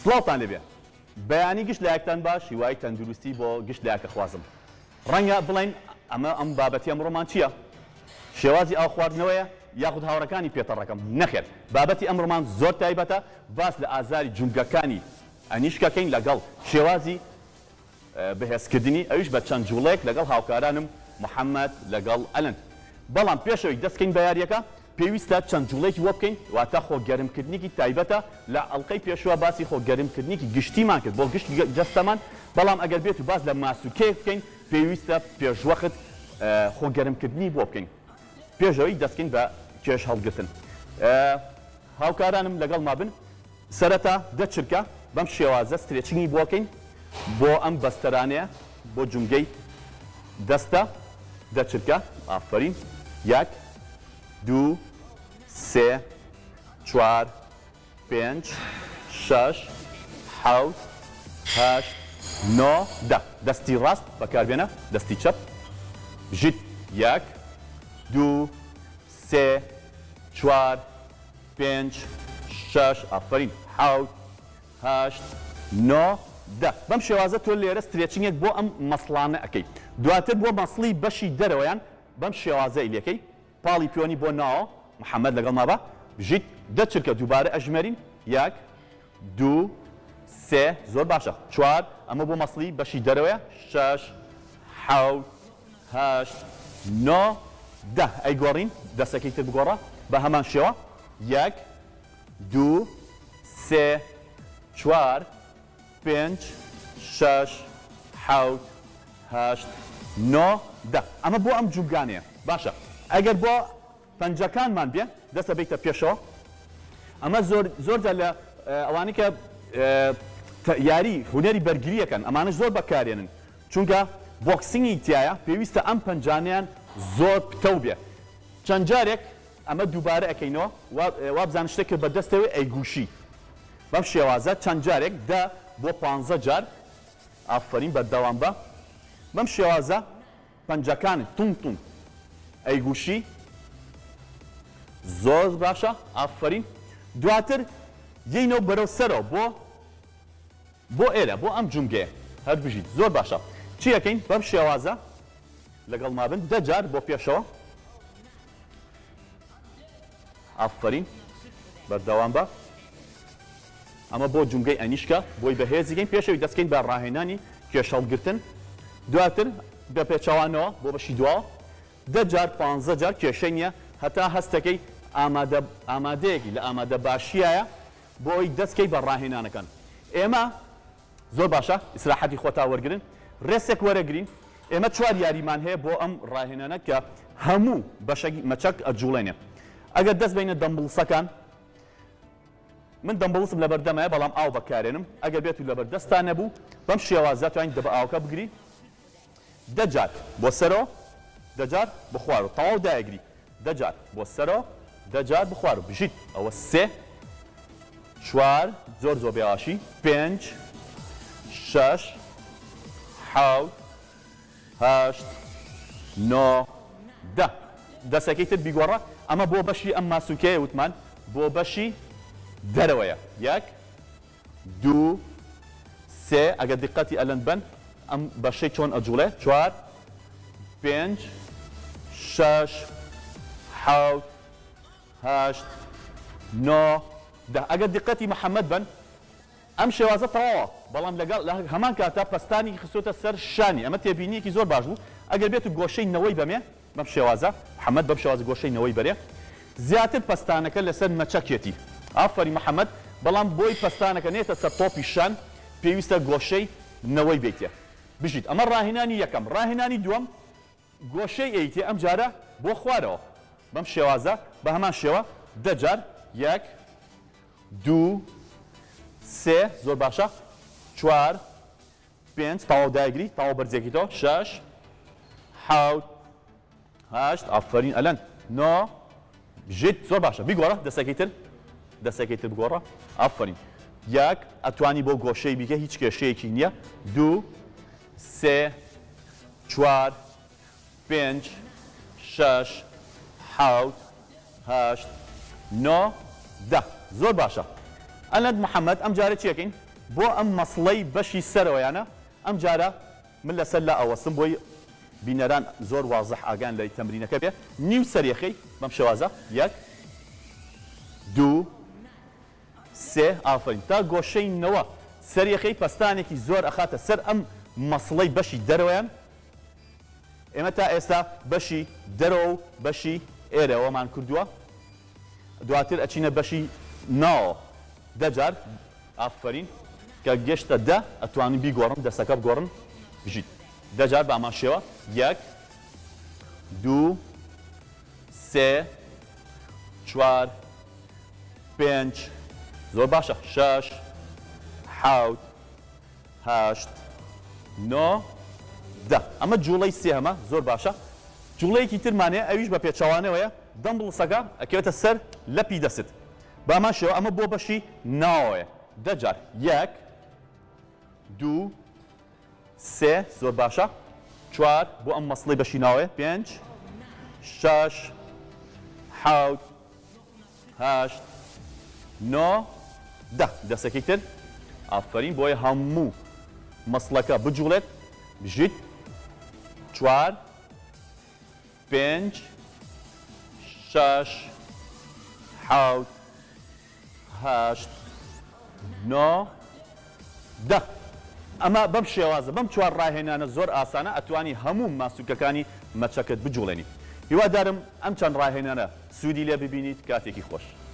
سڵاوتان لێبێ بەیانی گشت لایەکتان باش هیوای تەندروستی بۆ گشت لایەکە خوازم ڕەنگە بڵێن ئەم بابەتی ئەمڕۆمان چییە؟ شێوازی ئاو خواردنەوەیە یاخود هاوڕەکانی پێتەڕەکەم نەخێت بابەتی ئەمڕۆمان زۆر تایبەتە باس لە ئازاری جونگەکانی ئەنیشکەکەین لەگەڵ شێوازی بەهێزکردنی ئەویش بە چەند جوڵێک لەگەڵ هاوکارانم محەممەد لەگەڵ ئەلەند بەڵام پێشەوەی دەستکەین بە یاریەکە پێویستە چەند جوڵێکی وە بکەین واتە خۆگەرمکردنیکی تایبەتە لە ئەڵلقەی پێشوە باسی خۆگەرمکردنیکی گشتیمان کرد بۆ گشتی جەستەمان بەڵام ئەگەر بێت و باز لە ماسوکەیەک بکەین پێویستە پێشوەخت خۆگەرمکردنی بۆ بکەین پێشەوەی دەستکەین بە کێش هەڵگرتن هاوکارانم لەگەڵ ما بن سەرەتا دەچرکە بەم شێوازە سترێچنگی بۆکەین بۆ ئەم بەستەرانەیە بۆ جونگەی دەستە دەچرکە ئافرین یەک دوو سێ چوار پێنج شەش حەوت هەشت نۆ دە دەستی ڕاست بەکاربێنە دەستی چەپ بژیت یەک دوو سێ چوار پێنج شەش ئافرین حەوت هەشت نۆ دە بەم شێوازە تۆ لێرە سترێچنگێک بۆ ئەم مەسڵانە ئەەکەی دواتر بۆ مەسڵی بەشی دەرەوەیان بەم شێوازەی لێکەی پاڵی پیۆنی بۆ ناوە محەممەد لەگەڵ مابە بژیت دەچرکە دووبارە ئەژمێرین یەک دوو سێ زۆر باشە چوار ئەمە بۆ مەسڵی بەشی دەرەوەیە شەش حەوت هەشت نۆ دە ئەیگۆڕین دەستەکەی تر بگۆڕە بە هەمان شێوە یەک دوو سێ چوار پێنج شەش حەوت هەشت نۆ دە ئەمە بۆ ئەم جوگانەیە باشە ئەگەر بۆ پەنجەکانمان بێ دەستە بیتە پێشەوە ئەمە زۆرجار لە ئەوانەی کە یاری هونەری بەرگریەکەن ئەمانە زۆر بەکارێنن چونکە بۆکسینگی تایە پێویستە ئەم پەنجانیان زۆر پتە بێ چەند جارێک ئەمە دووبارە ئەەکەینەوە وابزان شتێکە بە دەستەوەی ئەیگوشی بەم شێوازە چەند جارێک دە بۆ 15 جار ئافرین بەردەوام بە بەم شێوازە پەنجەکانی تون ئەیگوشی زۆر باشە ئافرین دواتر یینەوە بەرەو سەرەوە بۆ ئێرە بۆ ئەم جونگەیە هەر بژیت زۆر باشە چی ئەەکەین بەم شێوازە لەگەڵ مابن 10 جار بۆ پێشەوە ئافرین بەردەوام بە ئەمە بۆ جونگەی ئەنیشکە بۆی بەهێزیگەین پێشەوەی دەستکەین بە ڕاهێنانی کێشەڵگرتن دواتر بە پێچەوانەوە بۆ بەشی دواوە 10 جار 15 جار کێشەی نییە هەتا هەستەکەی ئامادەیەکی لە ئامادە باشیایە بۆ ئەوی دەستکەی بە ڕاهێنانەکان ئێمە زۆر باشە ئیسراحەتی خۆتا وەرگرن ڕێسێک وەرەگرین ئێمە چوار یاریمان هەیە بۆ ئەم ڕاهێنانە کە هەموو بەشەی مەچەک ئەجوڵێنێ ئەگەر دەست بینە دەمبڵسەکان من دەمبڵسم لە بەردەمایە بەڵام ئاو بەکارێنم ئەگەر بێت و لەبەر دەستان نەبوو بەم شێوازە توانین دەبە ئاوکە بگری 10 جار بۆ سەرەوە 10 جار بخوارەوە تەواو دایەگری 10 جار بۆ سەرەوە 10 جار بخوارەوە بژیت ئەوە 3 4 زۆر بێواشی 5 6 7 8 9 10 دەستەکەی تر بیگۆڕە ئەمە بۆ بەشی ئەم ماسوکەیە وتمان بۆ بەشی دەرەوەیە یەک دوو سێ ئەگەر دقەتی ئەلەند بن ئەم بەشەی چۆن ئەجوڵێ 4 5 6 7 8 9 10 ئەگەر دقەتی محەممەد بن ئەم شێوازە تەواوە بەڵام لەگەڵ هەمان کاتە پەستانی خستۆتە سەر شانی ئەمە تێبینیەکی زۆر باش بوو ئەگەر بێت و گۆشەی نەوەی بەمێ بەم شێوازە محەممەد بەم شێوازە گۆشەی نەوەی بەرێ زیاتر پەستانەکە لەسەر مەچەکێتی ئافری محەممەد بەڵام بۆی پەستانەکە نێتە سەر تۆپی شان پێویستە گۆشەی نەوەی بیتێ بژیت ئەمە ڕاهێنانی یەکەم ڕاهێنانی دووەم گۆشەی ئەیتێ ئەم جارە بۆ خوارەوە بەم شێوازە بە هەمان شێوە 10 جار 1 2 3 زۆر باشە 4 5 تەواو دایگری تەواو بەرزێکیتەوە 6 7 8 ئافرین ئەلەند 9 بژیت زۆر باشە بیگۆڕە دەستەکەی تر بگۆڕە ئافرین یەک ئەتوانی بۆ گۆشەی بیکە هیچ کێشەیەکی نییە 2 3 4 5 6 7 8 9 10 زۆر باشە ئەلەند محەممەد ئەم جارە چیەکەین بۆ ئەم مەسڵەی بەشی سەرەوەیانە ئەم جارە من لەسەر لا ئەوەستم بۆی بینەران زۆر وازح ئاگان لە تەمرینەکە بێ نیو سەرێخەی بەم شێوازە 1 2 3 ئافرین تا گۆشەینەوە سەرێخەی پەستانێکی زۆر ئەخاتە سەر ئەم مەسڵەی بەشی دەرەوەیان ئێمە تا ئێستا بەشی دەرەوە و بەشی ئێرەوەمان کردووە دواتر ئەچینە بەشی ناوە دەجار ئافرین کە گەشتە دە ئەتوانین بیگۆڕن دەستەکە بگۆڕن بژیت دەجار بە ئامان شێوە 1 2 3 4 5 زۆر باشە 6 7 8 9 10 ئەمە جوڵەی سێهەمە زۆر باشە جوڵەیەکی ترمانەیە ئەویش بە پێچەوانەوەیە دەمبڵسەکە ئەکەوێتە سەر لەپی دەست بامان شێوە ئەمە بۆ بەشی ناوەیە دەجار 1 2 3 زۆر باشە 4 بۆ ئەم مەسڵەی بەشی ناوەیە 5 6 7 8 9 10 دەستێکی تر ئافرین بۆی هەموو مەسڵەکە بجوڵێت بژیت 4 5 6 7 8 9 10 ئەمە بەم شێوازە بەم چوار ڕاهێنانە زۆر ئاسانە ئەتوانی هەموو ماسوولکەکانی مەچەکەت بجوڵێنی هیوادارم ئەم چەند ڕاهێنانە سوودی لێ ببینیت کاتێکی خۆش